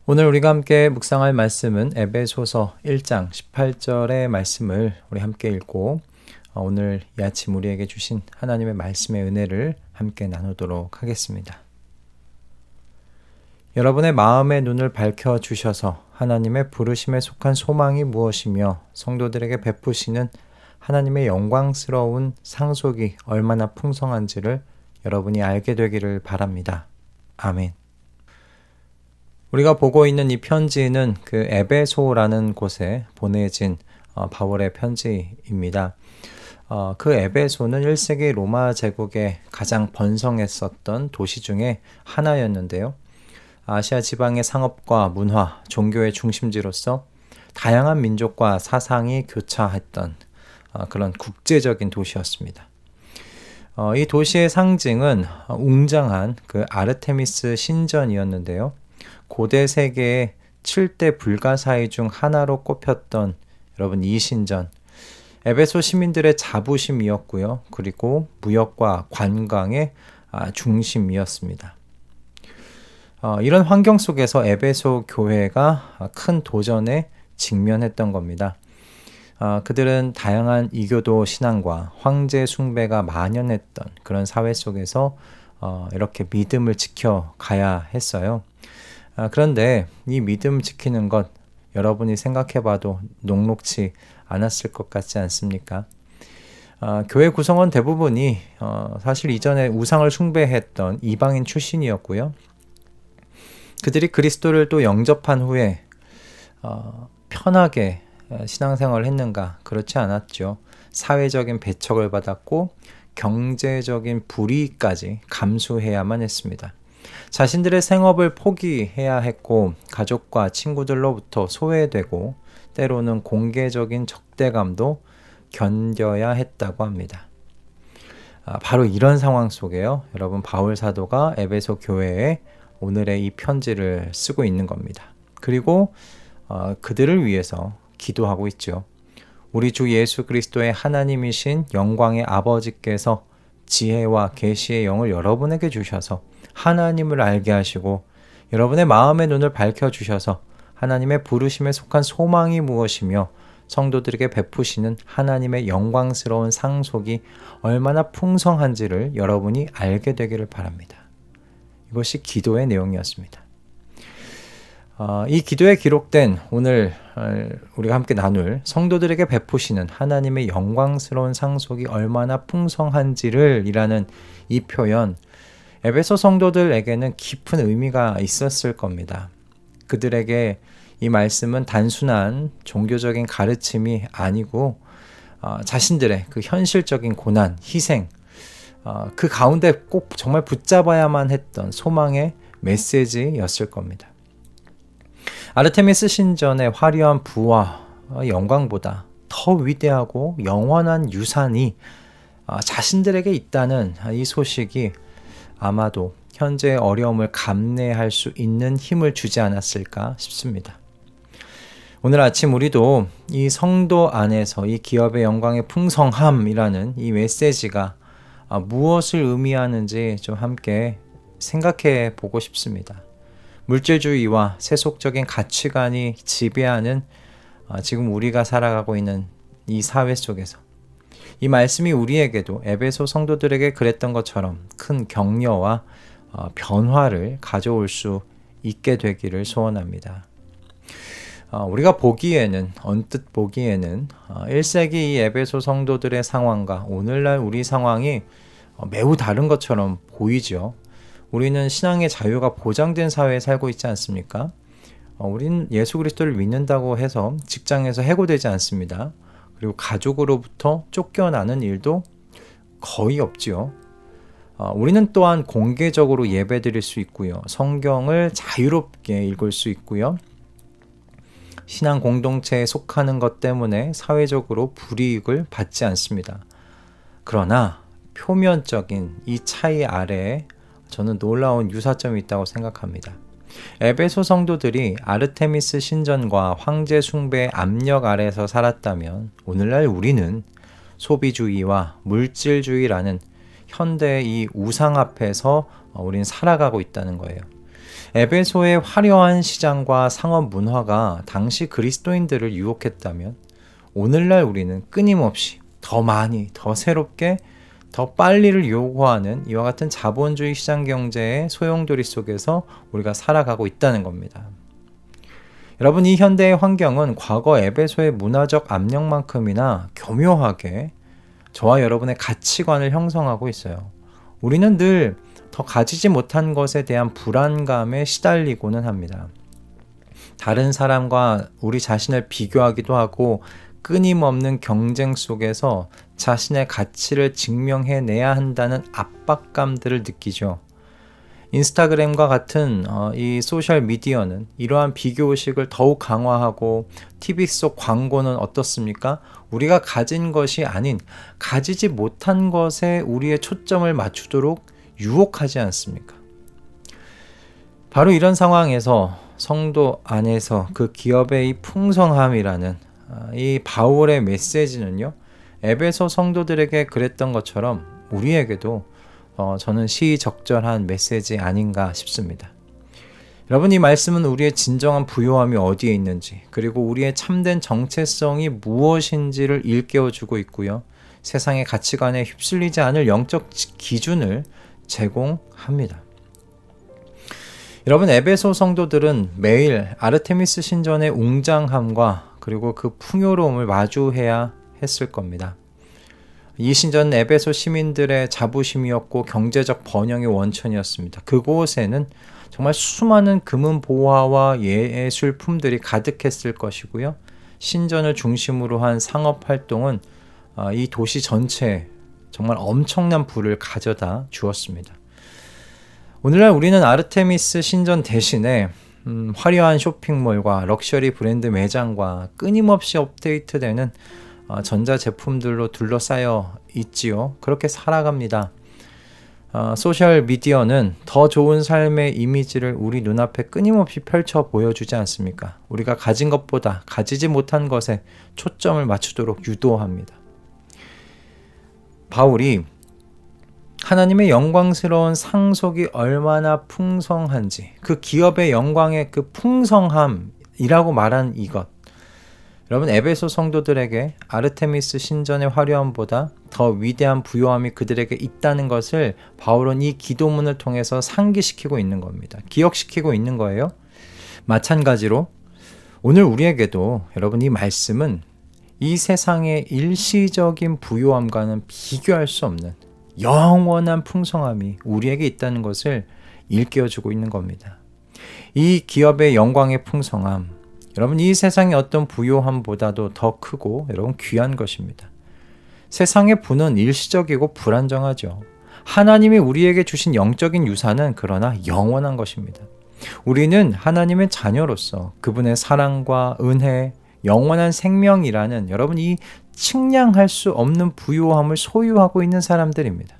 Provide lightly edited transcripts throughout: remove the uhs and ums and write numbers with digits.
오늘 우리가 함께 묵상할 말씀은 에베소서 1장 18절의 말씀을 우리 함께 읽고 오늘 이 아침 우리에게 주신 하나님의 말씀의 은혜를 함께 나누도록 하겠습니다. 여러분의 마음의 눈을 밝혀주셔서 하나님의 부르심에 속한 소망이 무엇이며 성도들에게 베푸시는 하나님의 영광스러운 상속이 얼마나 풍성한지를 여러분이 알게 되기를 바랍니다. 아멘. 우리가 보고 있는 이 편지는 그 에베소라는 곳에 보내진 바울의 편지입니다. 그 에베소는 1세기 로마 제국의 가장 번성했었던 도시 중에 하나였는데요. 아시아 지방의 상업과 문화, 종교의 중심지로서 다양한 민족과 사상이 교차했던 그런 국제적인 도시였습니다. 이 도시의 상징은 웅장한 그 아르테미스 신전이었는데요. 고대 세계의 7대 불가사의 중 하나로 꼽혔던 여러분 이 신전, 에베소 시민들의 자부심이었고요. 그리고 무역과 관광의 중심이었습니다. 이런 환경 속에서 에베소 교회가 큰 도전에 직면했던 겁니다. 그들은 다양한 이교도 신앙과 황제 숭배가 만연했던 그런 사회 속에서 이렇게 믿음을 지켜가야 했어요. 그런데 이 믿음 지키는 것 여러분이 생각해봐도 녹록지 않았을 것 같지 않습니까? 교회 구성원 대부분이 사실 이전에 우상을 숭배했던 이방인 출신이었고요. 그들이 그리스도를 또 영접한 후에 편하게 신앙생활을 했는가? 그렇지 않았죠. 사회적인 배척을 받았고 경제적인 불이익까지 감수해야만 했습니다. 자신들의 생업을 포기해야 했고 가족과 친구들로부터 소외되고 때로는 공개적인 적대감도 견뎌야 했다고 합니다. 바로 이런 상황 속에요. 여러분 바울 사도가 에베소 교회에 오늘의 이 편지를 쓰고 있는 겁니다. 그리고 그들을 위해서 기도하고 있죠. 우리 주 예수 그리스도의 하나님이신 영광의 아버지께서 지혜와 계시의 영을 여러분에게 주셔서 하나님을 알게 하시고 여러분의 마음의 눈을 밝혀주셔서 하나님의 부르심에 속한 소망이 무엇이며 성도들에게 베푸시는 하나님의 영광스러운 상속이 얼마나 풍성한지를 여러분이 알게 되기를 바랍니다. 이것이 기도의 내용이었습니다. 이 기도에 기록된 오늘 우리가 함께 나눌 성도들에게 베푸시는 하나님의 영광스러운 상속이 얼마나 풍성한지를 이라는 이 표현, 에베소 성도들에게는 깊은 의미가 있었을 겁니다. 그들에게 이 말씀은 단순한 종교적인 가르침이 아니고 자신들의 그 현실적인 고난, 희생, 그 가운데 꼭 정말 붙잡아야만 했던 소망의 메시지였을 겁니다. 아르테미스 신전의 화려한 부와 영광보다 더 위대하고 영원한 유산이 자신들에게 있다는 이 소식이 아마도 현재의 어려움을 감내할 수 있는 힘을 주지 않았을까 싶습니다. 오늘 아침 우리도 이 성도 안에서 이 기업의 영광의 풍성함이라는 이 메시지가 무엇을 의미하는지 좀 함께 생각해 보고 싶습니다. 물질주의와 세속적인 가치관이 지배하는 지금 우리가 살아가고 있는 이 사회 속에서 이 말씀이 우리에게도 에베소 성도들에게 그랬던 것처럼 큰 격려와 변화를 가져올 수 있게 되기를 소원합니다. 우리가 언뜻 보기에는 1세기 이 에베소 성도들의 상황과 오늘날 우리 상황이 매우 다른 것처럼 보이죠. 우리는 신앙의 자유가 보장된 사회에 살고 있지 않습니까? 우리는 예수 그리스도를 믿는다고 해서 직장에서 해고되지 않습니다. 그리고 가족으로부터 쫓겨나는 일도 거의 없지요. 우리는 또한 공개적으로 예배드릴 수 있고요. 성경을 자유롭게 읽을 수 있고요. 신앙 공동체에 속하는 것 때문에 사회적으로 불이익을 받지 않습니다. 그러나 표면적인 이 차이 아래에 저는 놀라운 유사점이 있다고 생각합니다. 에베소 성도들이 아르테미스 신전과 황제 숭배의 압력 아래에서 살았다면 오늘날 우리는 소비주의와 물질주의라는 현대의 이 우상 앞에서 우린 살아가고 있다는 거예요. 에베소의 화려한 시장과 상업 문화가 당시 그리스도인들을 유혹했다면 오늘날 우리는 끊임없이 더 많이, 더 새롭게, 더 빨리를 요구하는 이와 같은 자본주의 시장 경제의 소용돌이 속에서 우리가 살아가고 있다는 겁니다. 여러분, 이 현대의 환경은 과거 에베소의 문화적 압력만큼이나 교묘하게 저와 여러분의 가치관을 형성하고 있어요. 우리는 늘 더 가지지 못한 것에 대한 불안감에 시달리고는 합니다. 다른 사람과 우리 자신을 비교하기도 하고 끊임없는 경쟁 속에서 자신의 가치를 증명해내야 한다는 압박감들을 느끼죠. 인스타그램과 같은 이 소셜 미디어는 이러한 비교의식을 더욱 강화하고 TV 속 광고는 어떻습니까? 우리가 가진 것이 아닌 가지지 못한 것에 우리의 초점을 맞추도록 유혹하지 않습니까? 바로 이런 상황에서 성도 안에서 그 기업의 이 풍성함이라는 이 바울의 메시지는요, 에베소 성도들에게 그랬던 것처럼 우리에게도 저는 시의적절한 메시지 아닌가 싶습니다. 여러분, 이 말씀은 우리의 진정한 부요함이 어디에 있는지, 그리고 우리의 참된 정체성이 무엇인지를 일깨워주고 있고요, 세상의 가치관에 휩쓸리지 않을 영적 기준을 제공합니다. 여러분, 에베소 성도들은 매일 아르테미스 신전의 웅장함과 그리고 그 풍요로움을 마주해야 했을 겁니다. 이 신전은 에베소 시민들의 자부심이었고 경제적 번영의 원천이었습니다. 그곳에는 정말 수많은 금은 보화와 예술품들이 가득했을 것이고요. 신전을 중심으로 한 상업 활동은 이 도시 전체에 정말 엄청난 부를 가져다 주었습니다. 오늘날 우리는 아르테미스 신전 대신에 화려한 쇼핑몰과 럭셔리 브랜드 매장과 끊임없이 업데이트되는 전자제품들로 둘러싸여 있지요. 그렇게 살아갑니다. 소셜 미디어는 더 좋은 삶의 이미지를 우리 눈앞에 끊임없이 펼쳐 보여주지 않습니까? 우리가 가진 것보다 가지지 못한 것에 초점을 맞추도록 유도합니다. 바울이 하나님의 영광스러운 상속이 얼마나 풍성한지, 그 기업의 영광의 그 풍성함이라고 말한 이것, 여러분, 에베소 성도들에게 아르테미스 신전의 화려함보다 더 위대한 부요함이 그들에게 있다는 것을 바울은 이 기도문을 통해서 상기시키고 있는 겁니다. 기억시키고 있는 거예요. 마찬가지로 오늘 우리에게도 여러분, 이 말씀은 이 세상의 일시적인 부요함과는 비교할 수 없는 영원한 풍성함이 우리에게 있다는 것을 일깨워주고 있는 겁니다. 이 기업의 영광의 풍성함, 여러분, 이 세상의 어떤 부요함보다도 더 크고 여러분 귀한 것입니다. 세상의 부는 일시적이고 불안정하죠. 하나님이 우리에게 주신 영적인 유산은 그러나 영원한 것입니다. 우리는 하나님의 자녀로서 그분의 사랑과 은혜, 영원한 생명이라는 여러분, 이 측량할 수 없는 부요함을 소유하고 있는 사람들입니다.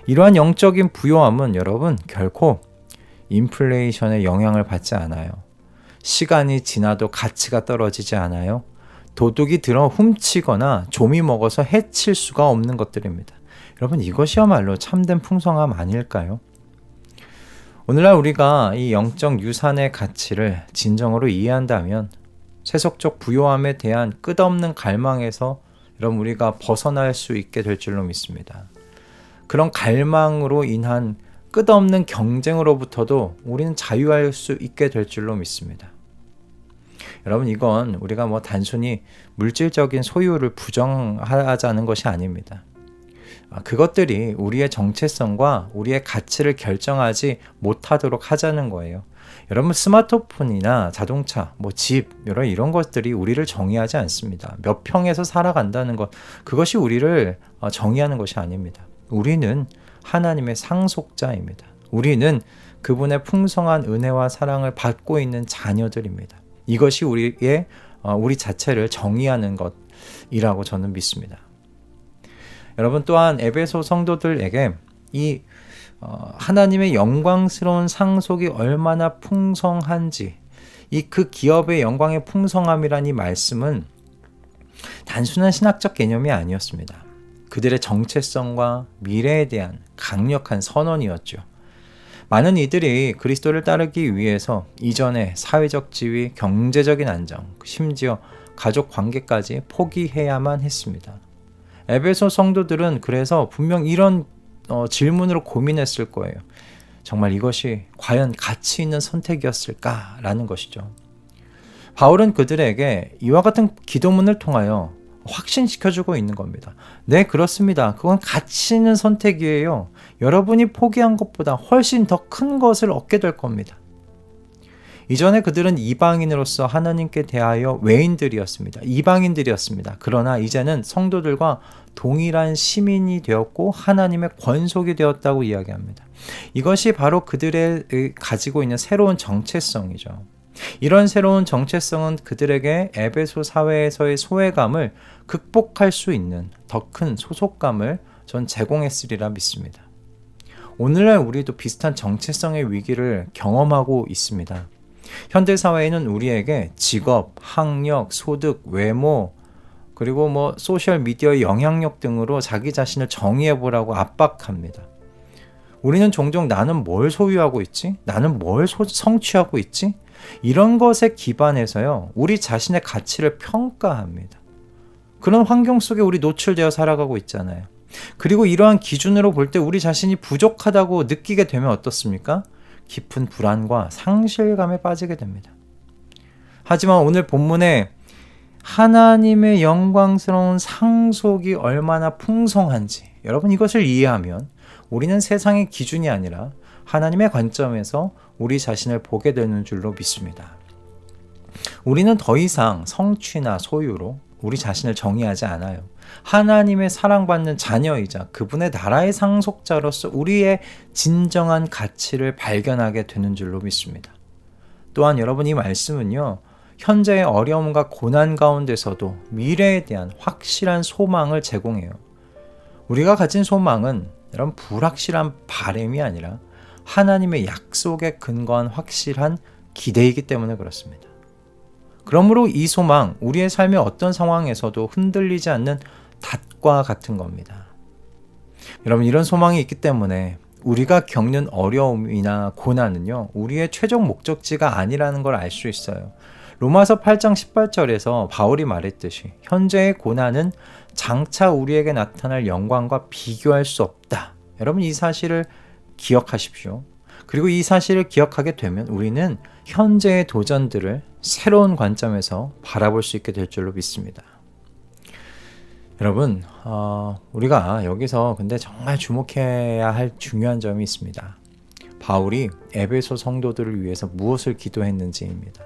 이러한 영적인 부요함은 여러분 결코 인플레이션의 영향을 받지 않아요. 시간이 지나도 가치가 떨어지지 않아요. 도둑이 들어 훔치거나 좀이 먹어서 해칠 수가 없는 것들입니다. 여러분, 이것이야말로 참된 풍성함 아닐까요? 오늘날 우리가 이 영적 유산의 가치를 진정으로 이해한다면 세속적 부요함에 대한 끝없는 갈망에서 여러분 우리가 벗어날 수 있게 될 줄로 믿습니다. 그런 갈망으로 인한 끝없는 경쟁으로부터도 우리는 자유할 수 있게 될 줄로 믿습니다. 여러분, 이건 우리가 단순히 물질적인 소유를 부정하자는 것이 아닙니다. 그것들이 우리의 정체성과 우리의 가치를 결정하지 못하도록 하자는 거예요. 여러분, 스마트폰이나 자동차, 집, 이런 것들이 우리를 정의하지 않습니다. 몇 평에서 살아간다는 것, 그것이 우리를 정의하는 것이 아닙니다. 우리는 하나님의 상속자입니다. 우리는 그분의 풍성한 은혜와 사랑을 받고 있는 자녀들입니다. 이것이 우리 자체를 정의하는 것이라고 저는 믿습니다. 여러분, 또한 에베소 성도들에게 이 하나님의 영광스러운 상속이 얼마나 풍성한지, 그 기업의 영광의 풍성함이란 이 말씀은 단순한 신학적 개념이 아니었습니다. 그들의 정체성과 미래에 대한 강력한 선언이었죠. 많은 이들이 그리스도를 따르기 위해서 이전에 사회적 지위, 경제적인 안정, 심지어 가족 관계까지 포기해야만 했습니다. 에베소 성도들은 그래서 분명 이런 질문으로 고민했을 거예요. 정말 이것이 과연 가치 있는 선택이었을까라는 것이죠. 바울은 그들에게 이와 같은 기도문을 통하여 확신시켜주고 있는 겁니다. 네, 그렇습니다. 그건 가치 있는 선택이에요. 여러분이 포기한 것보다 훨씬 더 큰 것을 얻게 될 겁니다. 이전에 그들은 이방인으로서 하나님께 대하여 외인들이었습니다. 이방인들이었습니다. 그러나 이제는 성도들과 동일한 시민이 되었고 하나님의 권속이 되었다고 이야기합니다. 이것이 바로 그들의 가지고 있는 새로운 정체성이죠. 이런 새로운 정체성은 그들에게 에베소 사회에서의 소외감을 극복할 수 있는 더 큰 소속감을 전 제공했으리라 믿습니다. 오늘날 우리도 비슷한 정체성의 위기를 경험하고 있습니다. 현대사회에는 우리에게 직업, 학력, 소득, 외모, 그리고 소셜미디어의 영향력 등으로 자기 자신을 정의해보라고 압박합니다. 우리는 종종 나는 뭘 소유하고 있지? 나는 뭘 성취하고 있지? 이런 것에 기반해서요, 우리 자신의 가치를 평가합니다. 그런 환경 속에 우리 노출되어 살아가고 있잖아요. 그리고 이러한 기준으로 볼 때 우리 자신이 부족하다고 느끼게 되면 어떻습니까? 깊은 불안과 상실감에 빠지게 됩니다. 하지만 오늘 본문에 하나님의 영광스러운 상속이 얼마나 풍성한지 여러분 이것을 이해하면 우리는 세상의 기준이 아니라 하나님의 관점에서 우리 자신을 보게 되는 줄로 믿습니다. 우리는 더 이상 성취나 소유로 우리 자신을 정의하지 않아요. 하나님의 사랑받는 자녀이자 그분의 나라의 상속자로서 우리의 진정한 가치를 발견하게 되는 줄로 믿습니다. 또한 여러분 이 말씀은요, 현재의 어려움과 고난 가운데서도 미래에 대한 확실한 소망을 제공해요. 우리가 가진 소망은 여러분 불확실한 바람이 아니라 하나님의 약속에 근거한 확실한 기대이기 때문에 그렇습니다. 그러므로 이 소망, 우리의 삶의 어떤 상황에서도 흔들리지 않는 닷과 같은 겁니다. 여러분 이런 소망이 있기 때문에 우리가 겪는 어려움이나 고난은요, 우리의 최종 목적지가 아니라는 걸 알 수 있어요. 로마서 8장 18절에서 바울이 말했듯이 현재의 고난은 장차 우리에게 나타날 영광과 비교할 수 없다. 여러분 이 사실을 기억하십시오. 그리고 이 사실을 기억하게 되면 우리는 현재의 도전들을 새로운 관점에서 바라볼 수 있게 될 줄로 믿습니다. 여러분, 우리가 여기서 근데 정말 주목해야 할 중요한 점이 있습니다. 바울이 에베소 성도들을 위해서 무엇을 기도했는지입니다.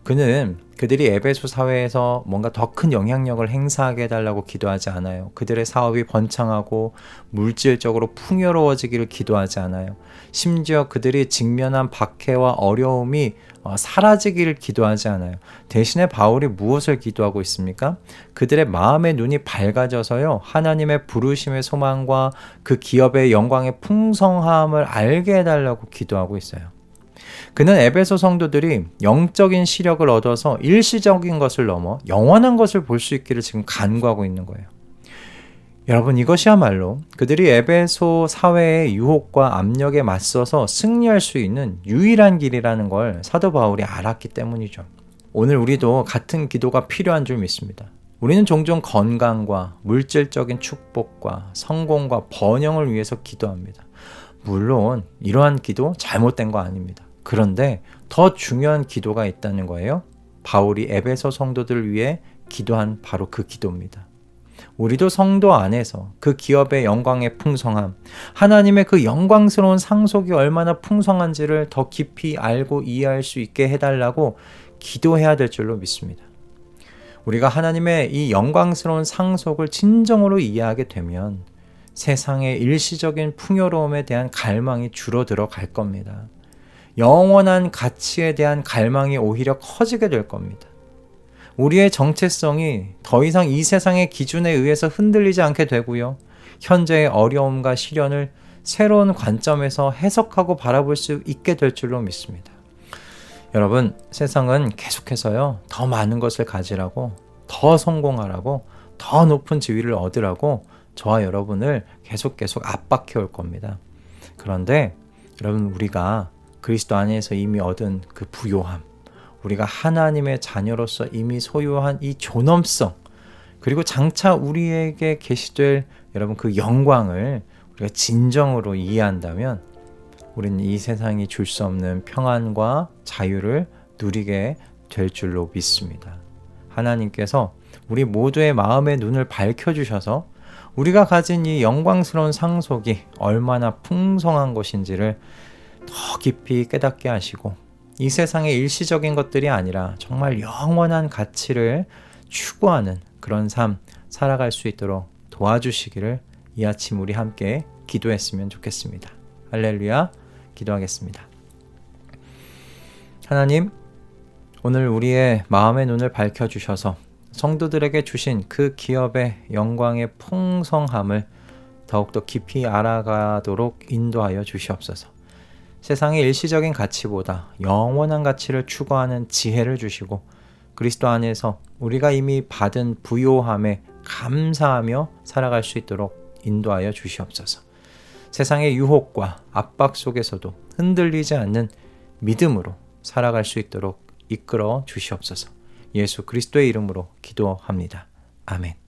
그는 그들이 에베소 사회에서 뭔가 더 큰 영향력을 행사하게 해달라고 기도하지 않아요. 그들의 사업이 번창하고 물질적으로 풍요로워지기를 기도하지 않아요. 심지어 그들이 직면한 박해와 어려움이 사라지기를 기도하지 않아요. 대신에 바울이 무엇을 기도하고 있습니까? 그들의 마음의 눈이 밝아져서요, 하나님의 부르심의 소망과 그 기업의 영광의 풍성함을 알게 해달라고 기도하고 있어요. 그는 에베소 성도들이 영적인 시력을 얻어서 일시적인 것을 넘어 영원한 것을 볼 수 있기를 지금 간구하고 있는 거예요. 여러분 이것이야말로 그들이 에베소 사회의 유혹과 압력에 맞서서 승리할 수 있는 유일한 길이라는 걸 사도 바울이 알았기 때문이죠. 오늘 우리도 같은 기도가 필요한 줄 믿습니다. 우리는 종종 건강과 물질적인 축복과 성공과 번영을 위해서 기도합니다. 물론 이러한 기도 잘못된 거 아닙니다. 그런데 더 중요한 기도가 있다는 거예요. 바울이 에베소 성도들을 위해 기도한 바로 그 기도입니다. 우리도 성도 안에서 그 기업의 영광의 풍성함, 하나님의 그 영광스러운 상속이 얼마나 풍성한지를 더 깊이 알고 이해할 수 있게 해달라고 기도해야 될 줄로 믿습니다. 우리가 하나님의 이 영광스러운 상속을 진정으로 이해하게 되면 세상의 일시적인 풍요로움에 대한 갈망이 줄어들어 갈 겁니다. 영원한 가치에 대한 갈망이 오히려 커지게 될 겁니다. 우리의 정체성이 더 이상 이 세상의 기준에 의해서 흔들리지 않게 되고요. 현재의 어려움과 시련을 새로운 관점에서 해석하고 바라볼 수 있게 될 줄로 믿습니다. 여러분, 세상은 계속해서요, 더 많은 것을 가지라고, 더 성공하라고, 더 높은 지위를 얻으라고 저와 여러분을 계속 압박해 올 겁니다. 그런데 여러분, 우리가 그리스도 안에서 이미 얻은 그 부요함, 우리가 하나님의 자녀로서 이미 소유한 이 존엄성, 그리고 장차 우리에게 계시될 여러분 그 영광을 우리가 진정으로 이해한다면 우리는 이 세상이 줄 수 없는 평안과 자유를 누리게 될 줄로 믿습니다. 하나님께서 우리 모두의 마음의 눈을 밝혀주셔서 우리가 가진 이 영광스러운 상속이 얼마나 풍성한 것인지를 더 깊이 깨닫게 하시고 이 세상의 일시적인 것들이 아니라 정말 영원한 가치를 추구하는 그런 삶 살아갈 수 있도록 도와주시기를 이 아침 우리 함께 기도했으면 좋겠습니다. 할렐루야. 기도하겠습니다. 하나님, 오늘 우리의 마음의 눈을 밝혀주셔서 성도들에게 주신 그 기업의 영광의 풍성함을 더욱더 깊이 알아가도록 인도하여 주시옵소서. 세상의 일시적인 가치보다 영원한 가치를 추구하는 지혜를 주시고 그리스도 안에서 우리가 이미 받은 부요함에 감사하며 살아갈 수 있도록 인도하여 주시옵소서. 세상의 유혹과 압박 속에서도 흔들리지 않는 믿음으로 살아갈 수 있도록 이끌어 주시옵소서. 예수 그리스도의 이름으로 기도합니다. 아멘.